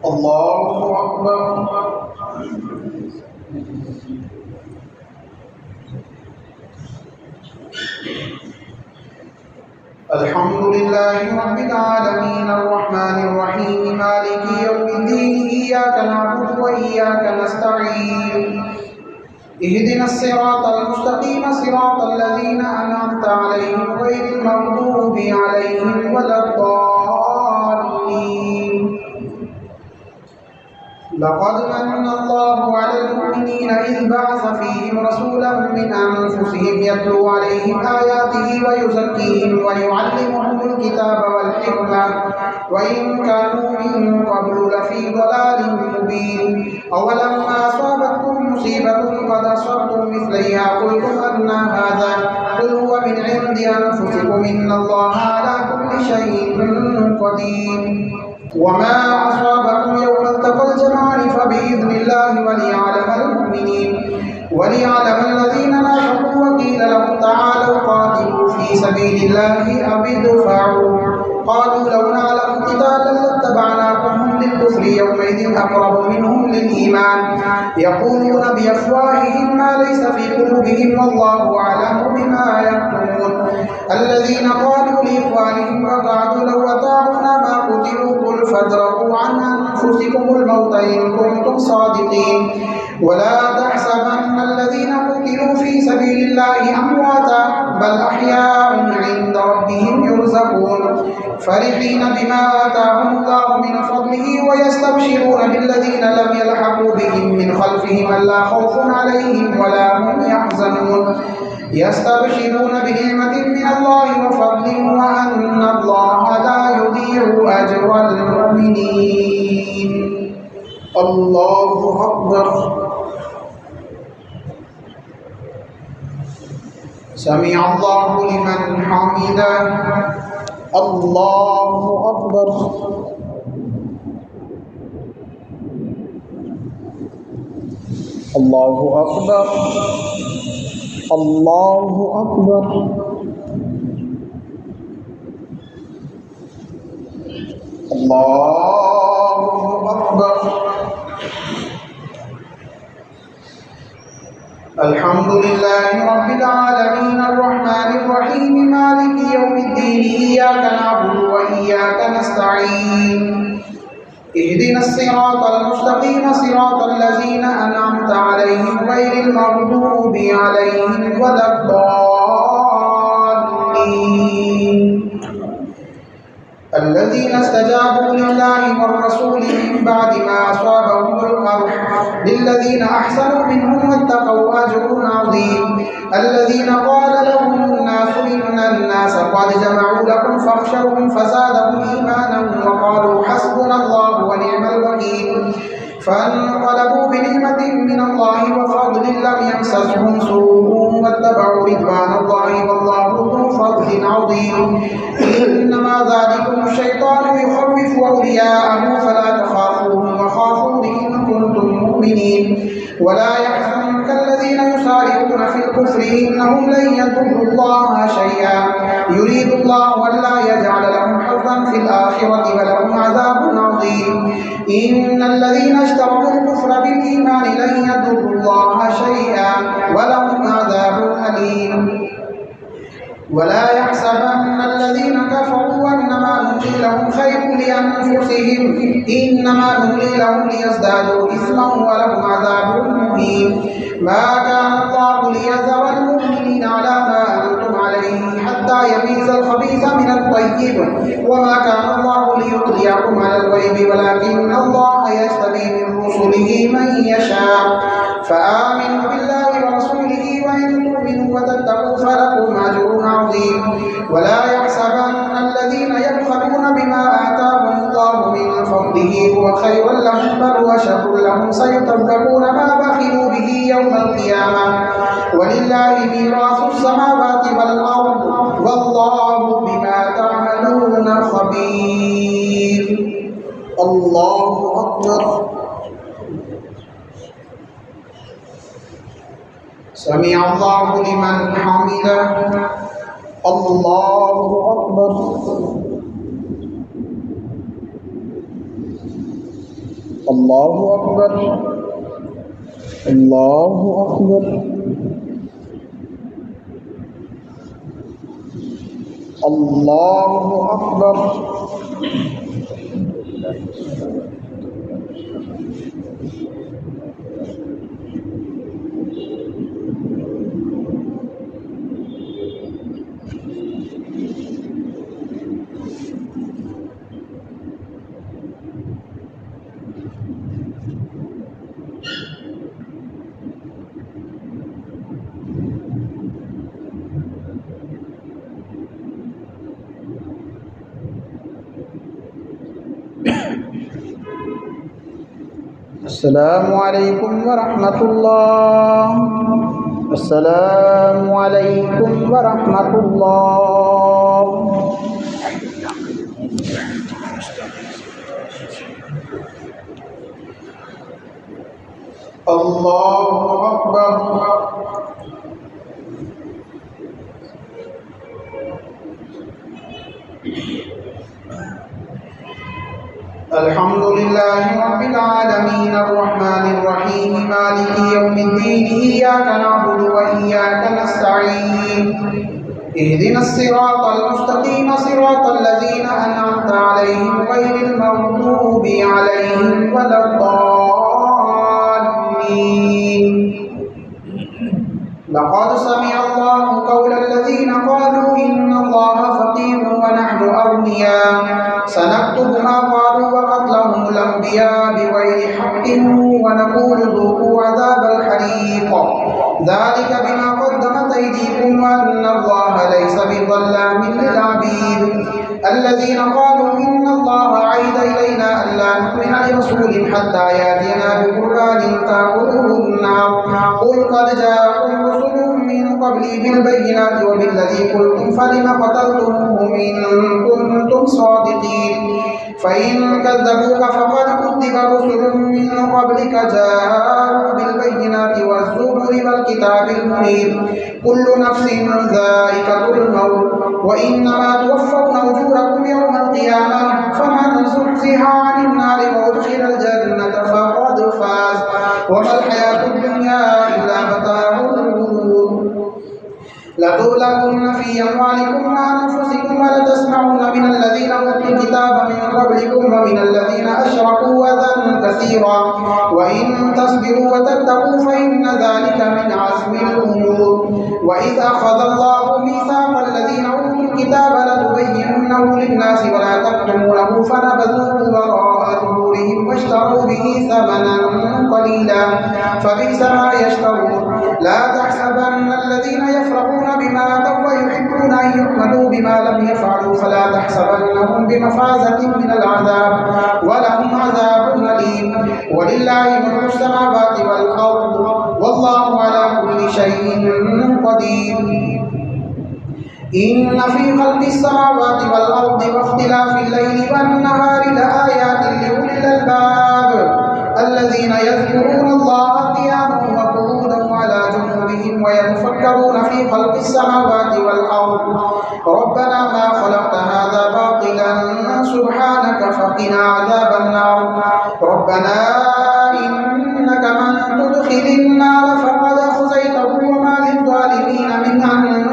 الله أكبر. الحمد لله رب العالمين الرحمن الرحيم مالك يوم الدين إياك نعبد وإياك نستعين اهدنا الصراط المستقيم صراط الذين أنعمت عليهم غير المغضوب عليهم ولا الضالين. لقد من الله على المؤمنين إذ بعث فيهم رسولا من أنفسهم يتلو عليهم آياته ويزكيهم ويعلمهم الكتاب والحكمة وإن كانوا من قبل لفي ضلال مبين. أولما أصابتكم مصيبة قد أصبتم مثليها قلتم أن هذا قل هو من عند أنفسكم إن الله على كل شيء قدير. وما أصابكم يوم التقى الجمعان فبإذن الله وليعلم المؤمنين وليعلم الذين نافقوا وقيل لهم تعالوا قاتلوا في سبيل الله أو ادفعوا قالوا لو نعلم قتالا لاتبعناكم للكفر يومئذ أقرب منهم للإيمان يقولون بأفواههم ما ليس في قلوبهم والله أعلم بما يكتمون. الذين قالوا لإخوانهم وقعدوا لو أطاعونا ما قتلوا قل فادرءوا عن أنفسكم الموت إن كنتم صادقين ولا تحسبن الذين قتلوا في سبيل الله أمواتا بل أحياء عند ربهم يرزقون فرحين بما آتاهم الله من فضله ويستبشرون بالذين لم يلحقوا بهم من خلفهم ألا خوف عليهم ولا هم يحزنون يستبشرون بنعمة من الله وفضل وأن الله لا يضيع أجر المؤمنين. الله أكبر. سمع الله لمن حمده. الله أكبر. الله أكبر. الله أكبر. الله أكبر. الحمد لله رب العالمين الرحمن الرحيم مالك يوم الدين إياك نعبد وإياك نستعين اهدنا الصراط المستقيم صراط الذين أنعمت عليهم غير المغضوب عليهم ولا الضالين. الذين استجابوا لله والرسول من بعد ما أصابهم القرح للذين أحسنوا منهم واتقوا أجر عظيم. الذين قال لهم الناس إن الناس قد جمعوا لكم فاخشوهم فزادهم إيمانا وقالوا حسبنا الله ونعم الوكيل فانقلبوا بنعمة من الله وفضل لم يمسسهم سوء واتبعوا رضوان الله والله ذو فضل عظيم. إنما ذلكم الشيطان يخوف أولياءه فلا تخافوهم وخافون إن كنتم مؤمنين ولا يحزنك الذين يسارعون في الكفر إنهم لن يضروا الله شيئا يريد الله ألا يجعل لهم حظا في الآخرة ولهم عذاب عظيم. إن الذين اشتروا الكفر بالإيمان لن يضروا الله شيئا ولهم عذاب أليم. ولا يحسبن الذين كفروا أنما نملي لهم خير لأنفسهم إنما نملي لهم ليزدادوا إثما ولهم عذاب مهين. ما كان الله ليذر المؤمنين على ما أنتم عليه حتى يميز الخبيث من الطيب وما كان الله ليطلعكم على الغيب ولكن الله يجتبي من رسله من يشاء فآمنوا بالله ورسوله وإن تؤمنوا وتتقوا فلكم أجر عظيم. ولا يحسبن الذين يبخلون بما آتاهم الله من فضله هو خيرا لهم بل هو شر لهم سيطبقون ما بخلوا به يوم القيامة ولله ميراث السماوات والأرض والله بما تعملون خبير. الله أكبر. سمع الله لمن حمده. الله أكبر. الله أكبر الله أكبر الله أكبر السلام عليكم ورحمة الله السلام عليكم ورحمة الله الله أكبر الحمد لله رب العالمين الرحمن الرحيم مالك يوم الدين إياك نعبد وإياك نستعين اهدنا الصراط المستقيم صراط الذين أنعمت عليهم غير المغضوب عليهم ولا الضالين لقد سمع الله قول الذين قالوا إن الله فقير ونحن أغنياء سنكتب ما قالوا وقتلهم الأنبياء بغير حق ونقول ذوقوا عذاب الحريق ذلك بما قدمت أيديكم وأن الله ليس بظلام للعبيد الذين قالوا إن الله عهد إلينا ألا نؤمن لرسول حتى يأتينا بقربان تأكله النار قل قد جاءكم رسل من قبلي بالبينات وبالذي قلتم فلم قتلتموهم إن كنتم صادقين فإن كذبوك فقد كذب رسل من قبلك جاءوا بالبينات والزبر والكتاب المنير كل نفس ذائقة الموت وإنما توفون أجوركم يوم القيامة فمن زحزح عن النار وأدخل الجنة فقد فاز وما الحياة الدنيا إلا متاع الغرور لتبلغن في أموالكم وأنفسكم ولتسمعن من الذين أوتوا الكتاب من قبلكم ومن الذين أشركوا أذى كثيرا وإن تصبروا وتتقوا فإن ذلك من عزم الأمور وإذ أخذ الله ميثاق الذين أوتوا الكتاب لتبيننه للناس ولا تكتمونه فنبذوه وراء ظهورهم واشتروا به ثمنا قليلا فبئس ما يشترون لا تحسبن الذين يفرحون بما أتوا ويحبون أن يحمدوا بما لم يفعلوا فلا تحسبنهم بمفازة من العذاب ولهم عذاب أليم ولله ملك السماوات والأرض والله على كل شيء قدير إن في خلق السماوات والأرض واختلاف الليل والنهار لآيات لأولي الألباب الذين يذكرون الله قياما وقعودا وعلى جنوبهم ويتفكرون في خلق السماوات والأرض ربنا ما خلقت هذا باطلا سبحانك فقنا عذاب النار ربنا إنك من تدخل النار فقد أخزيته وما للظالمين من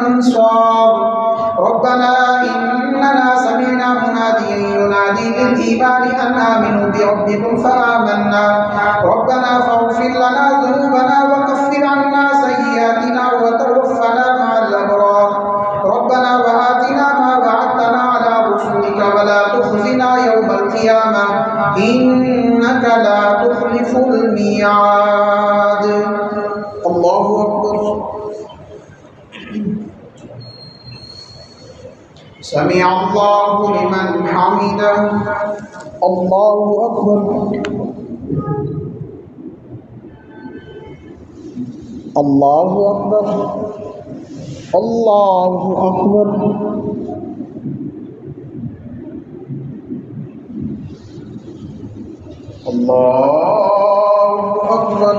أنصار ربنا إننا سمعنا مناديا ينادي للإيمان أن آمنوا بربكم فآمنا ربنا فاغفر لنا ذنوبنا وكفر عنا سيئاتنا وتوفنا مع الأبرار ربنا وآتنا ما وعدتنا على رسلك ولا تخزنا يوم القيامة إنك لا تخلف الميعاد الله أكبر سمع الله لمن حمده الله أكبر الله أكبر الله أكبر الله أكبر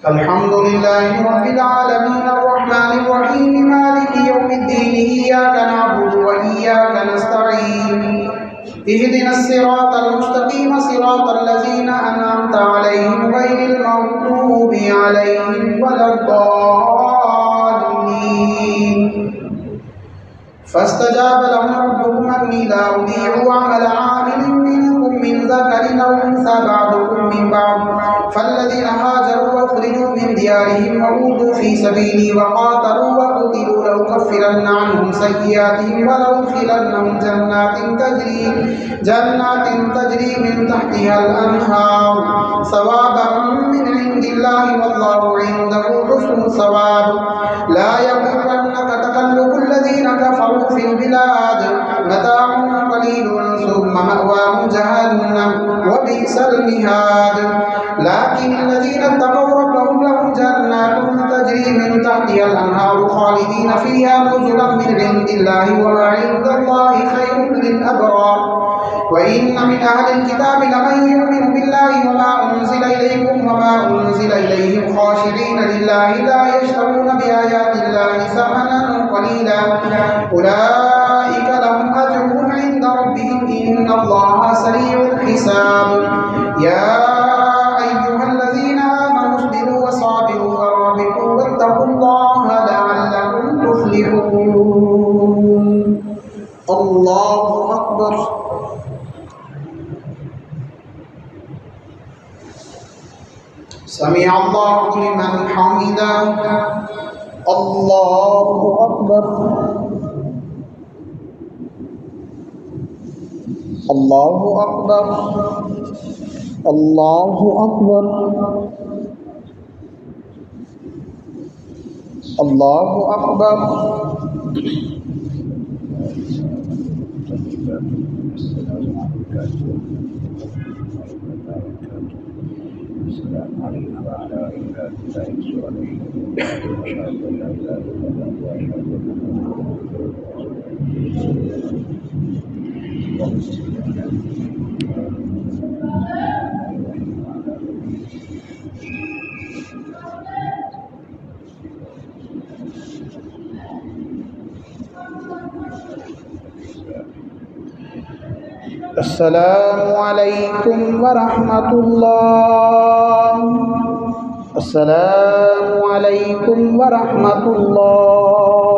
الحمد لله رب العالمين الرحمن الرحيم مالك يوم الدين إياك نعبد وإياك نستعين اهدنا الصراط المستقيم صراط الذين أنعمت عليهم غير المغضوب عليهم ولا الضالين فاستجاب لهم ربهم أني لا أضيع عمل عامل منكم من ذكر أو أنثى بعضكم من بعض فالذين هاجروا وأخرجوا من ديارهم وأوذوا في سبيلي وقاتلوا وقتلوا لأكفرن عنهم سيئاتهم ولأدخلنهم جنات تجري من تحتها الأنهار ثوابا من عند الله والله عنده حسن الثواب لا يغرنك تقلب الذين كفروا في البلاد متاع قليل ثم مأواهم جهنم وبئس المهاد لكن الذين اتقوا ربهم لهم جنات تجري من تحتها الأنهار خالدين فيها نزلا من عند الله وما عند الله خير للأبرار وإن من أهل الكتاب لمن يؤمن بالله وما أنزل إليكم وما أنزل إليهم خاشعين لله لا يشترون بآيات الله ثمنا قليلا أولئك لهم أجرهم عند ربهم إن الله سريع الحساب يا أيها الذين آمنوا اصبروا وصابروا ورابطوا واتقوا الله لعلكم تفلحون الله أكبر سمع الله لمن حمده الله أكبر الله أكبر الله أكبر الله أكبر السلام علينا وعلى عباد الله الصالحين وأشهد أن لا إله إلا الله وأشهد أن السلام عليكم ورحمة الله السلام عليكم ورحمة الله